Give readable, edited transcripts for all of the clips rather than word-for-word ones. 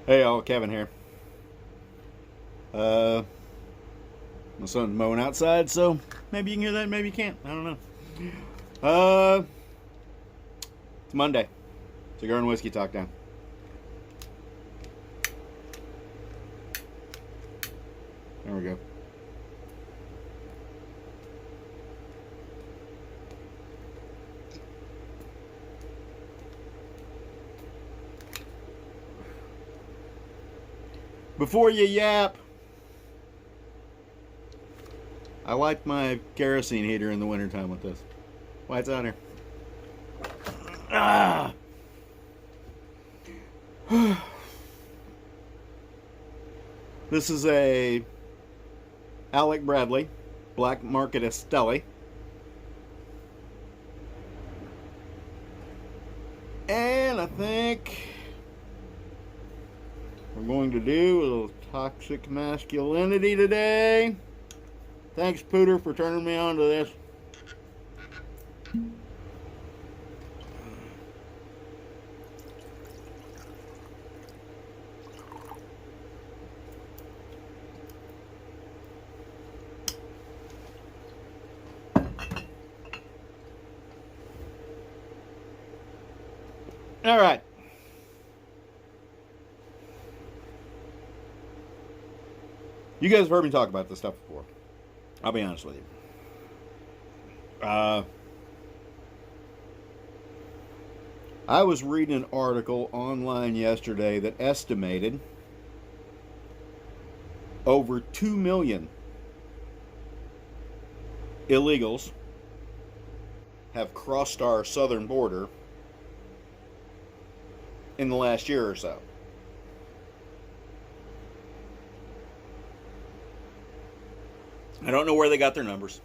Hey, all, Kevin here. Uh, my son's mowing outside, so maybe you can hear that, maybe you can't. I don't know. Uh, it's Monday. Cigar and whiskey talk down. There we go. Before you yap, I like my kerosene heater in the wintertime with this. Why it's out here. Ah! This is a Alec Bradley Black Market Estelli. And I think we're going to do a little toxic masculinity today. Thanks, Pooter, for turning me on to this. All right. You guys have heard me talk about this stuff before. I'll be honest with you. I was reading an article online yesterday that estimated over 2 million illegals have crossed our southern border in the last year or so. I don't know where they got their numbers.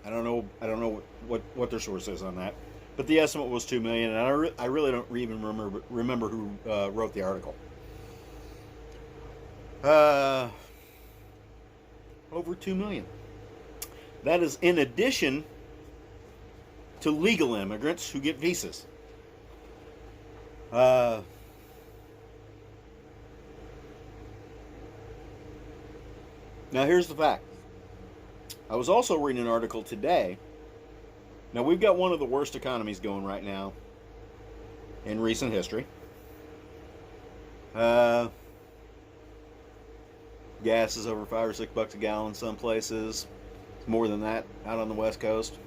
I don't know what their source is on that. But the estimate was 2 million, and I really don't even remember who wrote the article. Over 2 million. That is in addition to legal immigrants who get visas. Now here's the fact. I was also reading an article today. Now we've got one of the worst economies going right now in recent history. Gas is over $5 or $6 a gallon some places. It's more than that out on the West Coast.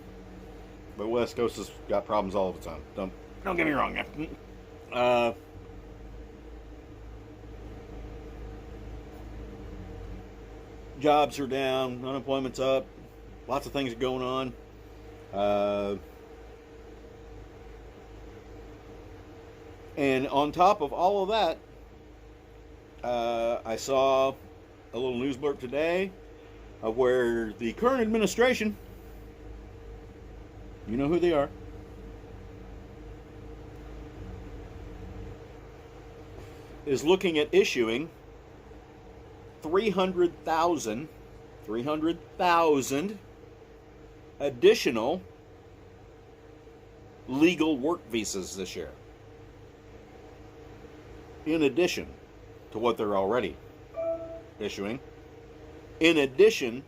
But West Coast has got problems all the time. Don't get me wrong. Jobs are down, unemployment's up, lots of things are going on. And on top of all of that, I saw a little news blurb today of where the current administration, you know who they are, is looking at issuing 300,000 additional legal work visas this year, in addition to what they're already issuing, in addition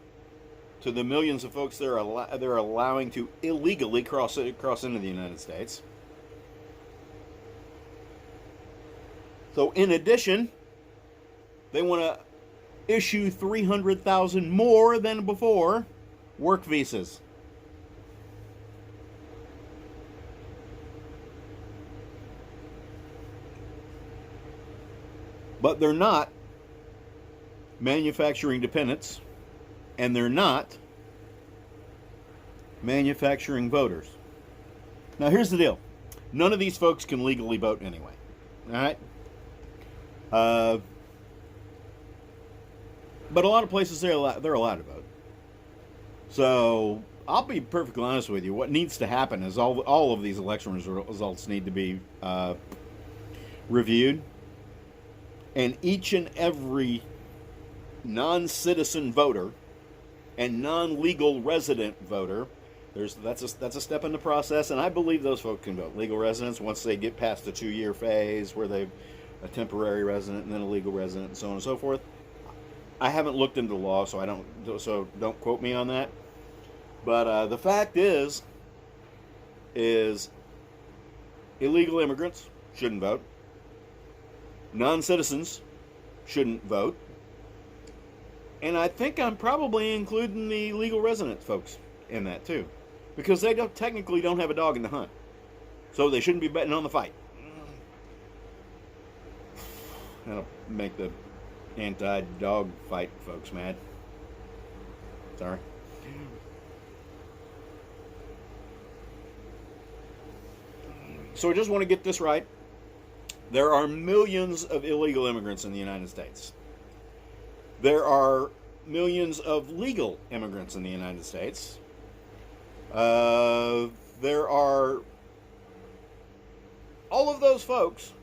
to the millions of folks they're allowing to illegally cross into the United States. So in addition, they want to issue 300,000 more than before work visas. But they're not manufacturing dependents, and they're not manufacturing voters. Now here's the deal. None of these folks can legally vote anyway. Alright? But a lot of places they're allowed to vote. So I'll be perfectly honest with you. What needs to happen is all of these election results need to be reviewed, and each and every non-citizen voter and non-legal resident voter, that's a step in the process, and I believe those folks can vote. Legal residents, once they get past the 2-year phase where they've a temporary resident and then a legal resident, and so on and so forth. I haven't looked into the law, so don't quote me on that. But the fact is illegal immigrants shouldn't vote. Non-citizens shouldn't vote. And I think I'm probably including the legal resident folks in that too, because they technically don't have a dog in the hunt, so they shouldn't be betting on the fight. That'll make the anti-dog fight folks mad. Sorry. So I just want to get this right. There are millions of illegal immigrants in the United States. There are millions of legal immigrants in the United States. There are all of those folks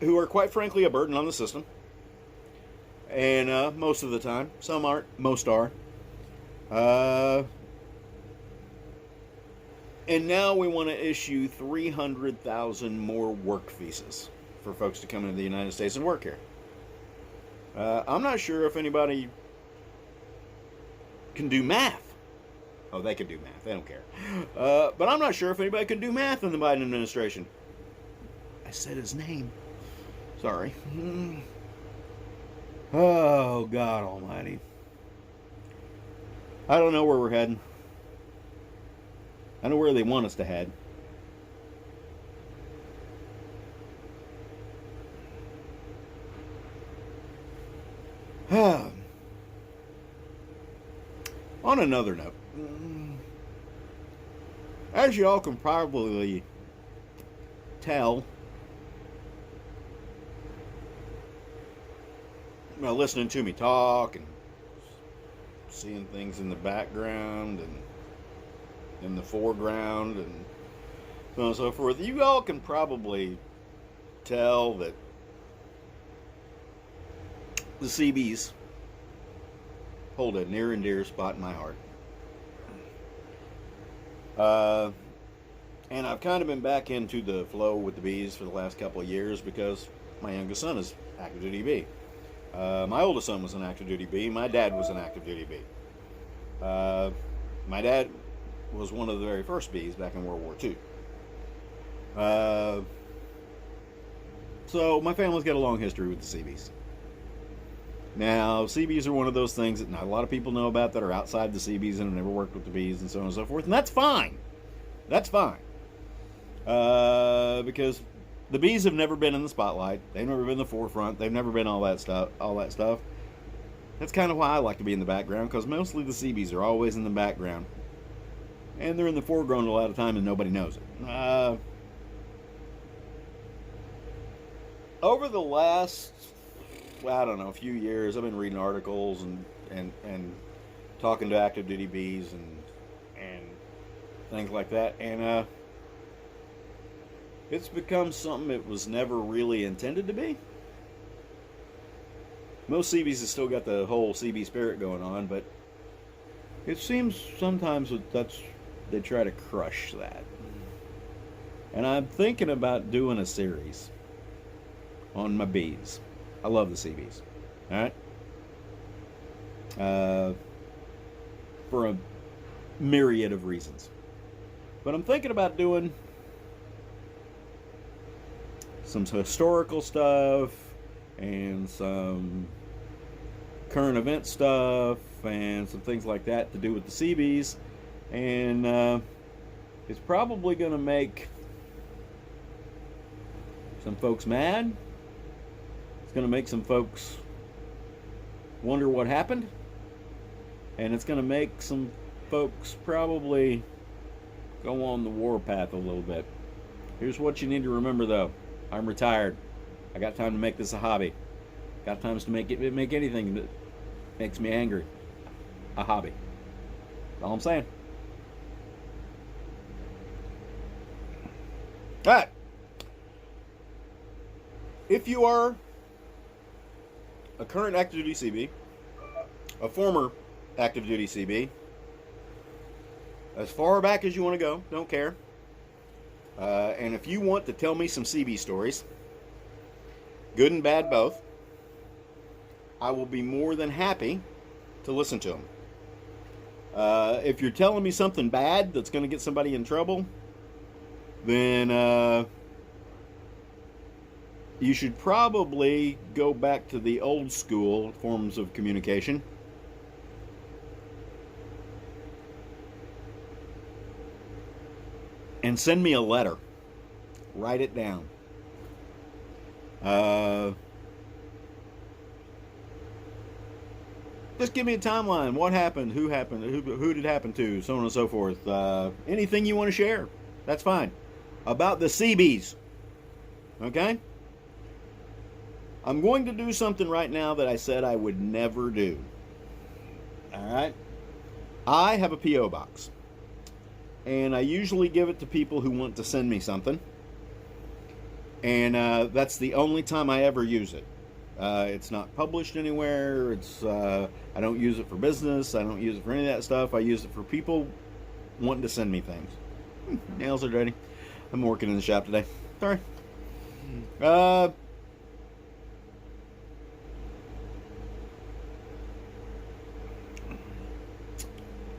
who are, quite frankly, a burden on the system. And most of the time, some aren't, most are. And now we want to issue 300,000 more work visas for folks to come into the United States and work here. I'm not sure if anybody can do math. Oh, they can do math. They don't care. But I'm not sure if anybody can do math in the Biden administration. I said his name. Sorry. Oh, God almighty. I don't know where we're heading. I know where they want us to head. On another note, as you all can probably tell, listening to me talk and seeing things in the background and in the foreground and so on and so forth, you all can probably tell that the Seabees hold a near and dear spot in my heart. And I've kind of been back into the flow with the bees for the last couple of years because my youngest son is active duty bee. My oldest son was an active duty bee. My dad was an active duty bee. My dad was one of the very first bees back in World War II. So my family's got a long history with the Seabees. Now, Seabees are one of those things that not a lot of people know about that are outside the Seabees and have never worked with the bees and so on and so forth, and that's fine. That's fine. Because the bees have never been in the spotlight. They've never been in the forefront. They've never been all that stuff. That's kind of why I like to be in the background, because mostly the Seabees are always in the background. And they're in the foreground a lot of time and nobody knows it. Over the last, a few years, I've been reading articles and talking to active duty bees and things like that. And it's become something it was never really intended to be. Most Seabees have still got the whole Seabee spirit going on, but it seems sometimes they try to crush that. And I'm thinking about doing a series on my bees. I love the Seabees. Alright? For a myriad of reasons. But I'm thinking about doing some historical stuff and some current event stuff and some things like that to do with the Seabees. And it's probably going to make some folks mad. It's going to make some folks wonder what happened. And it's going to make some folks probably go on the warpath a little bit. Here's what you need to remember, though. I'm retired. I got time to make this a hobby. Got time to make anything that makes me angry a hobby. That's all I'm saying. All right. If you are a current active duty CB, a former active duty CB, as far back as you want to go, don't care. And if you want to tell me some CB stories, good and bad both, I will be more than happy to listen to them. If you're telling me something bad that's going to get somebody in trouble, then you should probably go back to the old school forms of communication. And send me a letter. Write it down. Just give me a timeline. What happened? Who happened? Who did it happen to? So on and so forth. Anything you want to share. That's fine. About the Seabees. Okay? I'm going to do something right now that I said I would never do. Alright? I have a P.O. box. And I usually give it to people who want to send me something. And that's the only time I ever use it. It's not published anywhere. I don't use it for business. I don't use it for any of that stuff. I use it for people wanting to send me things. Nails are dirty. I'm working in the shop today. Sorry.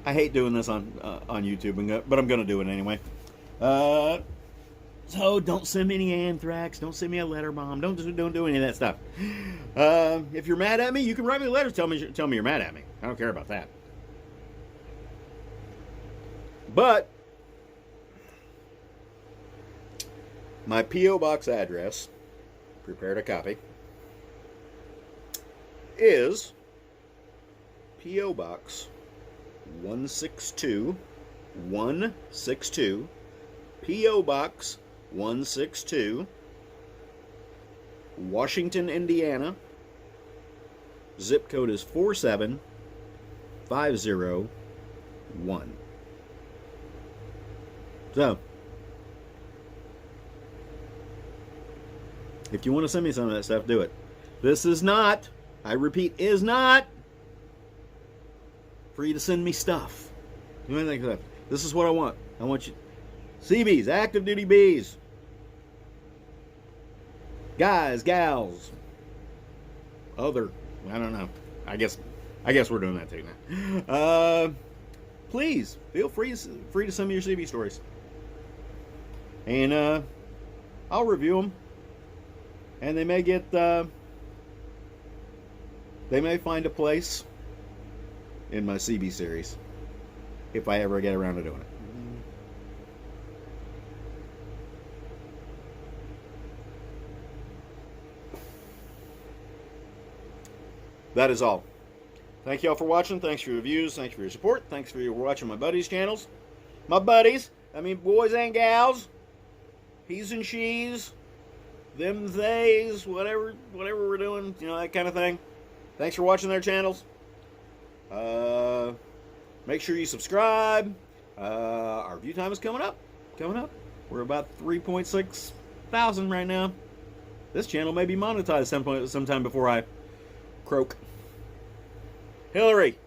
I hate doing this on YouTube, but I'm going to do it anyway. So don't send me any anthrax. Don't send me a letter bomb. Don't do any of that stuff. If you're mad at me, you can write me a letter. Tell me you're mad at me. I don't care about that. But my P.O. Box address, prepared a copy, is P.O. Box 162, P.O. Box 162, Washington, Indiana. Zip code is 47501. So, if you want to send me some of that stuff, do it. This is not, I repeat, is not for you to send me stuff. Do anything like that. This is what I want. I want you, Seabees, active duty bees, guys, gals, other, I don't know. I guess we're doing that too now. Please feel free to send me your Seabee stories, and I'll review them, and they may find a place in my Seabee series if I ever get around to doing it. That is all. Thank you all for watching. Thanks for your views. Thanks for your support. Thanks for your watching my buddies' channels. My buddies, I mean boys and gals, he's and she's, them, theys, whatever we're doing, you know, that kind of thing. Thanks for watching their channels. Make sure you subscribe. Our view time is coming up. We're about 3.6 thousand right now. This channel may be monetized sometime before I croak. Hillary,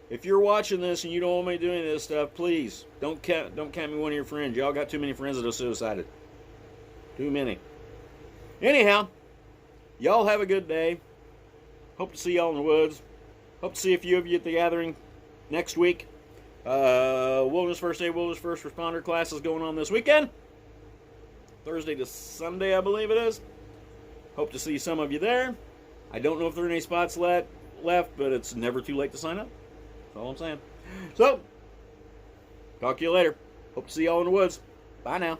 if you're watching this and you don't want me doing this stuff, please don't count me one of your friends. Y'all got too many friends that are suicided. Too many. Anyhow, y'all have a good day. Hope to see y'all in the woods. Hope to see a few of you at the gathering next week. Wilderness First Aid, Wilderness First Responder class is going on this weekend. Thursday to Sunday, I believe it is. Hope to see some of you there. I don't know if there are any spots left, but it's never too late to sign up. That's all I'm saying. So, talk to you later. Hope to see y'all in the woods. Bye now.